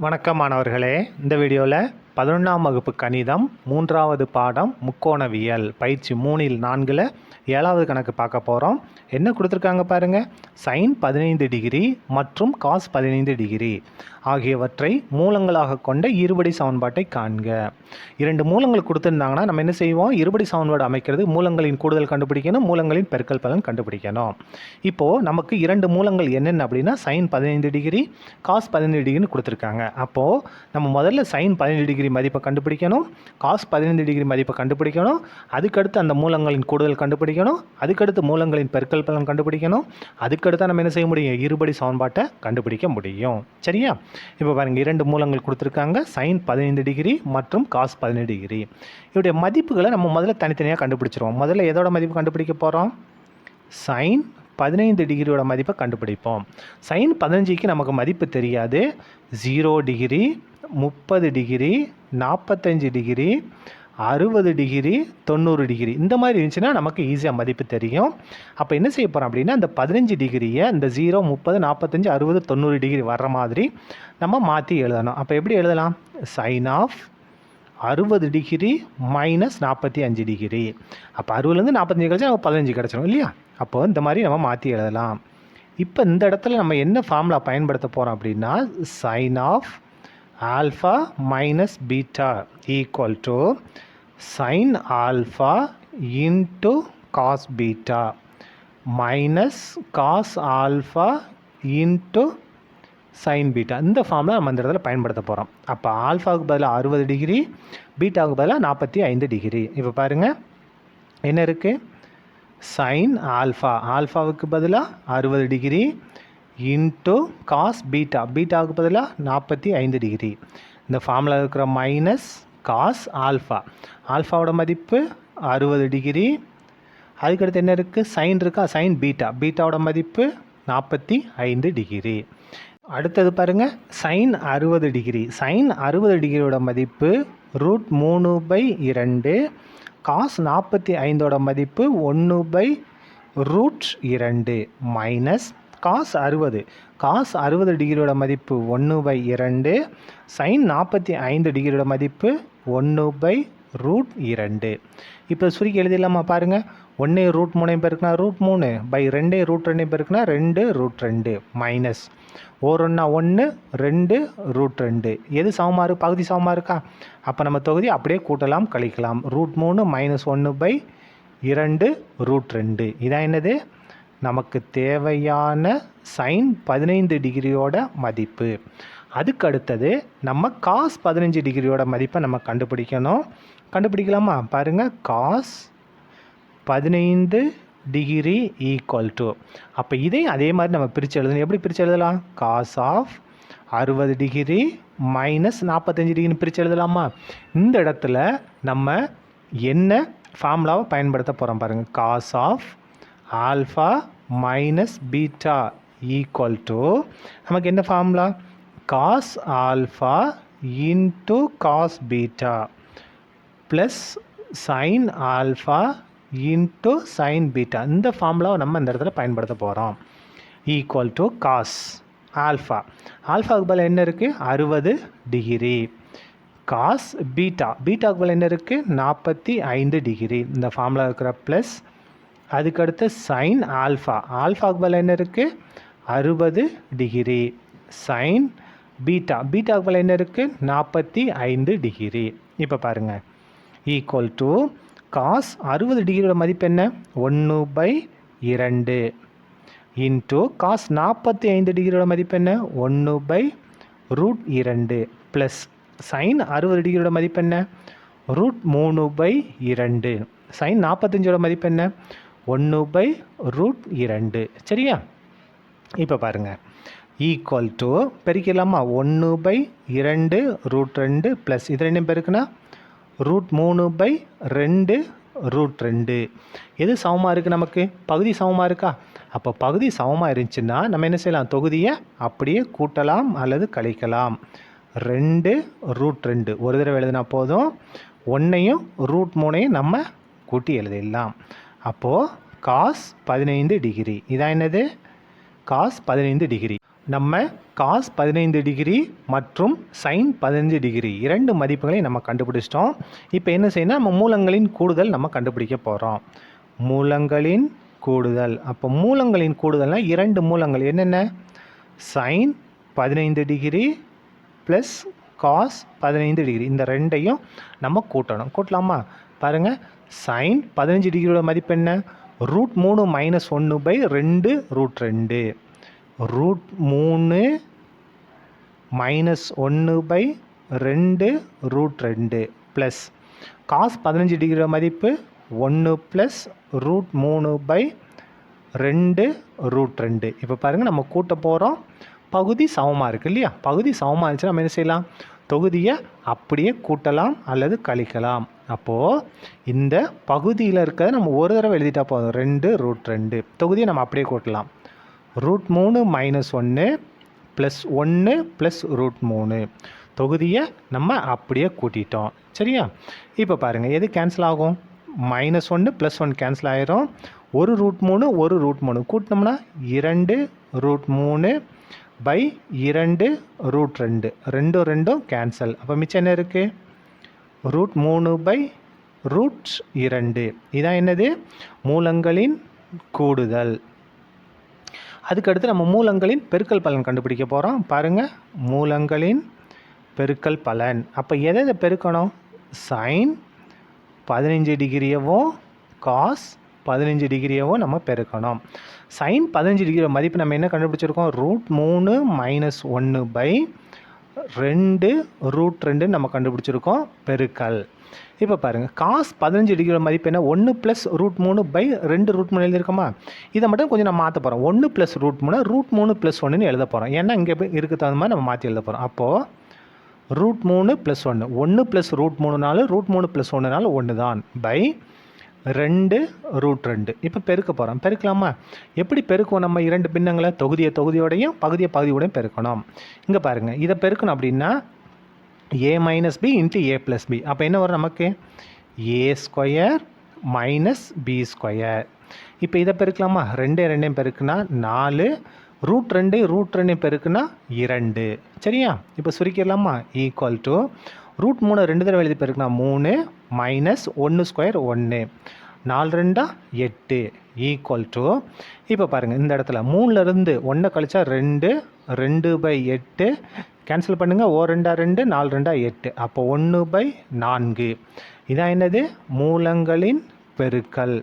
வணக்கம் மாணவர்களே. இந்த வீடியோவில் 11ஆம் வகுப்பு கணிதம் 3வது பாடம் முக்கோணவியல் பயிற்சி 3ல் 4ல் 7வது கணக்கு பார்க்க போகிறோம். என்ன கொடுத்துருக்காங்க பாருங்கள். sin 15 டிகிரி மற்றும் cos 15 டிகிரி ஆகியவற்றை மூலங்களாக கொண்ட இருபடி சமன்பாட்டை காண்க. இரண்டு மூலங்கள் கொடுத்துருந்தாங்கன்னா நம்ம என்ன செய்வோம்? இருபடி சமன்பாடு அமைக்கிறது மூலங்களின் கூடுதல் கண்டுபிடிக்கணும், மூலங்களின் பெருக்கல் பலன் கண்டுபிடிக்கணும். இப்போது நமக்கு இரண்டு மூலங்கள் என்னென்ன அப்படின்னா sin 15 டிகிரி cos 15 டிகிரின்னு கொடுத்துருக்காங்க. அப்போது நம்ம முதல்ல sin 15 டிகிரி மதிப்பை கண்டுபிடிக்கணும், cos 15 டிகிரி மதிப்பை கண்டுபிடிக்கணும், அதுக்கடுத்து அந்த மூலங்களின் கூடுதல் கண்டுபிடிக்கணும், அதுக்கடுத்து மூலங்களின் பெருக்கல் பலன் கண்டுபிடிக்கணும், அதுக்கடுத்து நம்ம என்ன செய்ய முடியும்? இருபடி சமன்பாட்டை கண்டுபிடிக்க முடியும். சரியா? இப்போ பாருங்கள், இரண்டு மூலங்கள் கொடுத்துருக்காங்க, sin 15 டிகிரி மற்றும் cos 15 டிகிரி. இதோடைய மதிப்புகளை நம்ம முதல்ல தனித்தனியாக கண்டுபிடிச்சிருவோம். முதல்ல எதோட மதிப்பு கண்டுபிடிக்க போகிறோம்? sin 15 டிகிரியோட மதிப்பை கண்டுபிடிப்போம். sin 15க்கு நமக்கு மதிப்பு தெரியாது. 0 degree, 30 degree, 45 degree, 60 degree, 90 degree இந்த மாதிரி இருந்துச்சுன்னா நமக்கு ஈஸியாக மதிப்பு தெரியும். அப்போ என்ன செய்ய போகிறோம் அப்படின்னா, இந்த 15 டிகிரியை இந்த 0, 30, 45, 60, 90 டிகிரி வர்ற மாதிரி நம்ம மாற்றி எழுதணும். அப்போ எப்படி எழுதலாம்? sin of 60 degree minus 45 degree. அப்போ 60லேருந்து 45 கிடச்சா நமக்கு 15 கிடச்சிடும் இல்லையா? அப்போது இந்த மாதிரி நம்ம மாற்றி எழுதலாம். இப்போ இந்த இடத்துல நம்ம என்ன ஃபார்முலா பயன்படுத்த போகிறோம் அப்படின்னா, sin of alpha minus beta equal to sin alpha into cos beta minus cos alpha into sine beta. இந்த ஃபார்மில் நம்ம இந்த இடத்துல பயன்படுத்த போகிறோம். அப்போ ஆல்ஃபாவுக்கு பதிலாக 60 டிகிரி, பீட்டாவுக்கு பதிலாக 45 டிகிரி. இப்போ பாருங்கள் என்ன இருக்குது? சைன் ஆல்ஃபா, ஆல்ஃபாவுக்கு பதிலாக 60 டிகிரி இன்ட்டு காஸ் பீட்டா, பீட்டாவுக்கு பதிலாக 45 டிகிரி. இந்த ஃபார்மில் இருக்கிற மைனஸ் காஸ் ஆல்ஃபா, ஆல்ஃபாவோட மதிப்பு 60 டிகிரி. அதுக்கடுத்து என்ன இருக்குது? சைன் இருக்கா? சைன் பீட்டா, பீட்டாவோட மதிப்பு 45 டிகிரி. அடுத்தது பாருங்கள், sin 60 டிகிரி, sin 60 டிகிரியோட மதிப்பு √3/2, cos 45ஓட மதிப்பு 1/√2 மைனஸ் cos 60, cos 60 டிகிரியோட மதிப்பு 1/2, sin 45 டிகிரியோட மதிப்பு 1/√2. இப்போ சுருக்கி எழுதிடலாமா? பாருங்கள், 1√3 பெருக்குனா √3 பை 2√2 பெருக்குனா 2√2 மைனஸ் 1 1 2√2. எது சமமாக இருக்குது? பகுதி சமமாக இருக்கா? அப்போ நம்ம தொகுதி அப்படியே கூட்டலாம் கழிக்கலாம். √3 மைனஸ் 1/2√2. இதான் என்னது? நமக்கு தேவையான sin 15 டிகிரியோட மதிப்பு. அதுக்கு அடுத்தது நம்ம cos 15 டிகிரியோட மதிப்பை நம்ம கண்டுபிடிக்கணும். கண்டுபிடிக்கலாமா? பாருங்கள், cos 15 டிகிரி ஈக்குவல் டு, அப்போ இதையும் அதே மாதிரி நம்ம பிரித்து எழுதணும். எப்படி பிரித்து எழுதலாம்? cos ஆஃப் 60 டிகிரி மைனஸ் 45 டிகிரின்னு பிரித்து எழுதலாமா? இந்த இடத்துல நம்ம என்ன ஃபார்முலாவை பயன்படுத்த போகிறோம் பாருங்கள். cos of alpha minus beta equal to, நமக்கு என்ன formula? cos alpha into cos beta plus sin alpha into sine beta. இந்த ஃபார்முலாவை நம்ம இந்த இடத்துல பயன்படுத்த போகிறோம். ஈக்குவல் டு காஸ் ஆல்ஃபா, ஆல்ஃபாவுக்கு பதில் என்ன இருக்குது? 60 டிகிரி. காஸ் பீட்டா, பீட்டாவுக்கு பதில் என்ன இருக்குது? 45 டிகிரி. இந்த ஃபார்முலா இருக்கிற ப்ளஸ் அதுக்கடுத்து சைன் ஆல்ஃபா, ஆல்ஃபாவுக்கு பதில் என்ன இருக்குது? 60 டிகிரி. சைன் பீட்டா, பீட்டாவுக்கு பதில் என்ன இருக்குது? 45 டிகிரி. இப்போ பாருங்கள், ஈக்குவல் டு காஸ் 60 டிகிரியோட மதிப்பு என்ன? 1/2 இன்ட்டு காஸ் 45 டிகிரியோட மதிப்பு என்ன? 1/√2 ப்ளஸ் சைன் 60 டிகிரியோட மதிப்பு என்ன? √3/2. சைன் 45ஓட மதிப்பு என்ன? 1/√2. சரியா? இப்போ பாருங்கள், ஈக்குவல் டு பெருக்கலாமா? 1/2√2 ப்ளஸ் இது ரெண்டும் பெருக்குனா √3/2√2. எது சமமாக இருக்குது? நமக்கு பகுதி சமமாக இருக்கா? அப்போ பகுதி சமமாக இருந்துச்சுன்னா நம்ம என்ன செய்யலாம்? தொகுதியை அப்படியே கூட்டலாம் அல்லது கழிக்கலாம். 2√2 ஒரு தடவை எழுதினா போதும், 1ஐயும் √3ஐயும் நம்ம கூட்டி எழுதிடலாம். அப்போது cos 15 டிகிரி, இதான் என்னது? Cos 15 degree. நம்ம காஸ் 15 டிகிரி மற்றும் சைன் 15 டிகிரி 2 மதிப்புகளை நம்ம கண்டுபிடிச்சிட்டோம். இப்போ என்ன செய்யணும், நம்ம மூலங்களின் கூடுதல் நம்ம கண்டுபிடிக்க போகிறோம். மூலங்களின் கூடுதல். அப்போ மூலங்களின் கூடுதல்னால் 2 மூலங்கள் என்னென்ன, sine 15 degree plus cos 15 degree. இந்த ரெண்டையும் நம்ம கூட்டணும். கூட்டலாமா? பாருங்கள், சைன் 15 டிகிரியோட மதிப்பு என்ன, √3 - 1/2 √2. √3 - 1/2 √2 ப்ளஸ் காஸ் 15 டிகிரியோட மதிப்பு 1 + √3/2 √2. இப்போ பாருங்கள், நம்ம கூட்ட போகிறோம். பகுதி சமமாக இருக்குது இல்லையா? பகுதி சமமாக இருந்துச்சுன்னா நம்ம என்ன செய்யலாம், தொகுதியை அப்படியே கூட்டலாம் அல்லது கழிக்கலாம். அப்போது இந்த பகுதியில் இருக்கிறத நம்ம ஒரு தடவை எழுதிட்டா போதும், 2 √2. தொகுதியை நம்ம அப்படியே கூட்டலாம். √3 - 1 + 1 + √3. தொகுதியை நம்ம அப்படியே கூட்டிட்டோம். சரியா? இப்போ பாருங்கள், எது கேன்சல் ஆகும், -1 + 1 கேன்சல் ஆயிரும். 1 √3 1 √3 கூட்டினோம்னா 2 √3/2 √2. 2 கேன்சல். அப்போ மிச்சம் என்ன இருக்குது, √3/√2. இதான் என்னது, மூலங்களின் கூடுதல். அதுக்கடுத்து நம்ம மூலங்களின் பெருக்கல் பலன் கண்டுபிடிக்க போகிறோம். பாருங்கள், மூலங்களின் பெருக்கல் பலன். அப்போ எதை பெருக்கணும், சைன் 15 டிகிரியவும் காஸ் 15 டிகிரியவும் நம்ம பெருக்கணும். சைன் 15 டிகிரி மதிப்பு நம்ம என்ன கண்டுபிடிச்சிருக்கோம், √3 - 1/2 √2 நம்ம கண்டுபிடிச்சிருக்கோம் பெருக்கல். இப்போ பாருங்கள், காஸ் 15 டிகிரி மதிப்பு என்ன, 1 + √3/2 √3 எழுதியிருக்கோமா? இதை மட்டும் கொஞ்சம் நம்ம மாற்ற போகிறோம். 1 + √3 √3 + 1 எழுத போகிறோம். ஏன்னா இங்கே இருக்க தகுந்த மாதிரி நம்ம மாற்றி எழுத போகிறோம். அப்போது √3 + 1 1 + √3 √3 + 1 1 தான் /2 √2. இப்போ பெருக்க போகிறோம். பெருக்கலாமா? எப்படி பெருக்குவோம், நம்ம 2 பின்னங்களை தொகுதியை தொகுதியோடையும் பகுதியை பகுதியோடையும் பெருக்கணும். இங்கே பாருங்கள், இதை பெருக்கணும் அப்படின்னா a - b × a + b. அப்போ என்ன வரும் நமக்கு, a² - b². இப்போ இதை பெருக்கலாமா, 2 பெருக்குனா 4, √2 √2 பெருக்குனா 2. சரியா? இப்போ சுருக்கிடலாமா, = √3 2 தடவை எழுதி பெருக்குனா 3 - 1² 1 4 2 8 இப்போ பாருங்கள், இந்த இடத்துல 3லேருந்து 1 கழிச்சா 2 2/8 கேன்சல் பண்ணுங்கள், 2 2 4 2 8. அப்போ 1/4. இதான் என்னது, மூலங்களின் பெருக்கல்.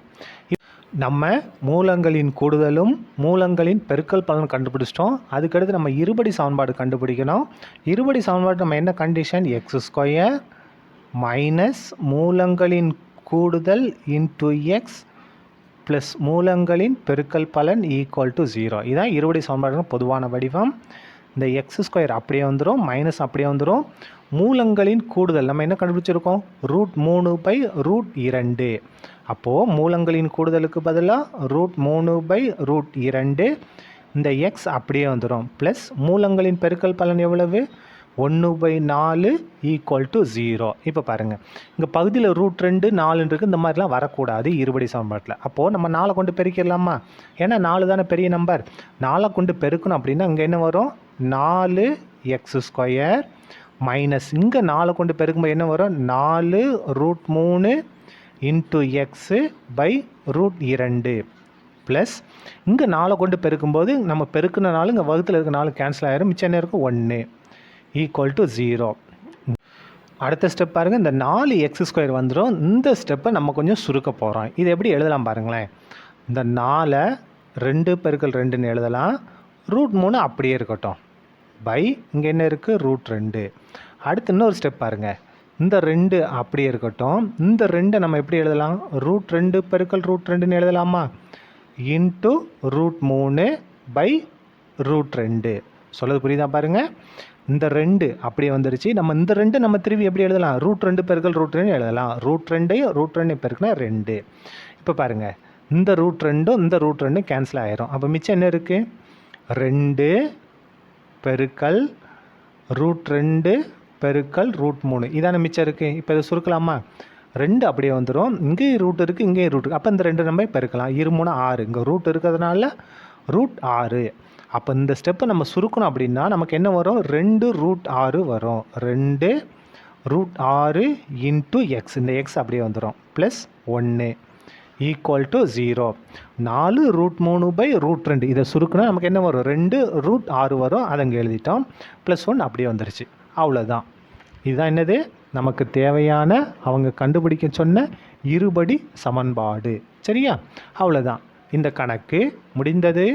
நம்ம மூலங்களின் கூடுதலும் மூலங்களின் பெருக்கல் பலன் கண்டுபிடிச்சிட்டோம். அதுக்கடுத்து நம்ம இருபடி சமன்பாடு கண்டுபிடிக்கணும். இருபடி சமன்பாடு நம்ம என்ன கண்டிஷன், x² மைனஸ் மூலங்களின் கூடுதல் இன்ட்டு எக்ஸ் ப்ளஸ் மூலங்களின் பெருக்கல் பலன் = 0. இதுதான் இருபடி சமன்பாடுகள் பொதுவான வடிவம். இந்த x² அப்படியே வந்துடும், மைனஸ் அப்படியே வந்துடும். மூலங்களின் கூடுதல் நம்ம என்ன கண்டுபிடிச்சிருக்கோம், √3/√2. அப்போது மூலங்களின் கூடுதலுக்கு பதிலாக √3/√2. இந்த எக்ஸ் அப்படியே வந்துடும். ப்ளஸ் மூலங்களின் பெருக்கல் பலன் எவ்வளவு, 1/4 = 0. இப்போ பாருங்கள், இங்கே பகுதியில் √2 4 இருக்குது. இந்த மாதிரிலாம் வரக்கூடாது இருபடி சமன்பாட்டில். அப்போது நம்ம 4 கொண்டு பெருக்கிடலாமா, ஏன்னா 4 தானே பெரிய நம்பர். 4 கொண்டு பெருக்கணும் அப்படின்னா இங்கே என்ன வரும், 4x² மைனஸ் இங்கே 4 கொண்டு பெருக்கும்போது என்ன வரும், 4 √3 இன்ட்டு x/√2 ப்ளஸ் இங்கே 4 கொண்டு பெருக்கும்போது நம்ம பெருக்குன 4 இங்கே வகுத்தில் இருக்க 4 கேன்சல் ஆகிடும். மிச்சம் என்ன இருக்கும், 1 = 0. அடுத்த ஸ்டெப் பாருங்கள், இந்த 4x² வந்துடும். இந்த ஸ்டெப்பை நம்ம கொஞ்சம் சுருக்க போகிறோம். இது எப்படி எழுதலாம் பாருங்களேன். இந்த 4 2 × 2ன்னு எழுதலாம். √3 அப்படியே இருக்கட்டும், இங்கே என்ன இருக்குது, √2. அடுத்து இன்னொரு ஸ்டெப் பாருங்கள், இந்த 2 அப்படியே இருக்கட்டும். இந்த 2 நம்ம எப்படி எழுதலாம், √2 × √2ன்னு எழுதலாமா, இன்ட்டு √3/√2. சொல்லுது புரியுதா பாருங்கள். இந்த 2 அப்படியே வந்துருச்சு. நம்ம இந்த 2 நம்ம திரும்பி எப்படி எழுதலாம், √2 × √2ன்னு எழுதலாம். √2 பெருக்குனா 2. இப்போ பாருங்கள், இந்த √2 இந்த √2 கேன்சல் ஆகிரும். அப்போ மிச்சம் என்ன இருக்குது, 2 பெருக்கல் √2 பெருக்கல் √3. இதான மிச்சம் இருக்குது. இப்போ இதை சுருக்கலாமா, 2 அப்படியே வந்துடும். இங்கேயும் ரூட் இருக்குது, இங்கேயும் ரூட் இருக்குது. அப்போ இந்த 2 நம்ம பெருக்கலாம். 2 3 6. இங்கே ரூட் இருக்கிறதுனால √6. அப்போ இந்த ஸ்டெப்பை நம்ம சுருக்கணும் அப்படின்னா நமக்கு என்ன வரும், 2√6 வரும். 2√6 இன்ட்டு எக்ஸ், இந்த எக்ஸ் அப்படியே வந்துடும், ப்ளஸ் 1 ஈக்குவல் டு 0. 4√3/√2 இதை சுருக்குனா நமக்கு என்ன வரும், 2√6 வரும். அதை அங்கே எழுதிட்டோம், ப்ளஸ் 1 அப்படியே வந்துருச்சு. அவ்வளோதான். இதுதான் என்னது, நமக்கு தேவையான அவங்க கண்டுபிடிக்க சொன்ன இருபடி சமன்பாடு. சரியா? அவ்வளோதான். இந்த கணக்கு முடிந்தது.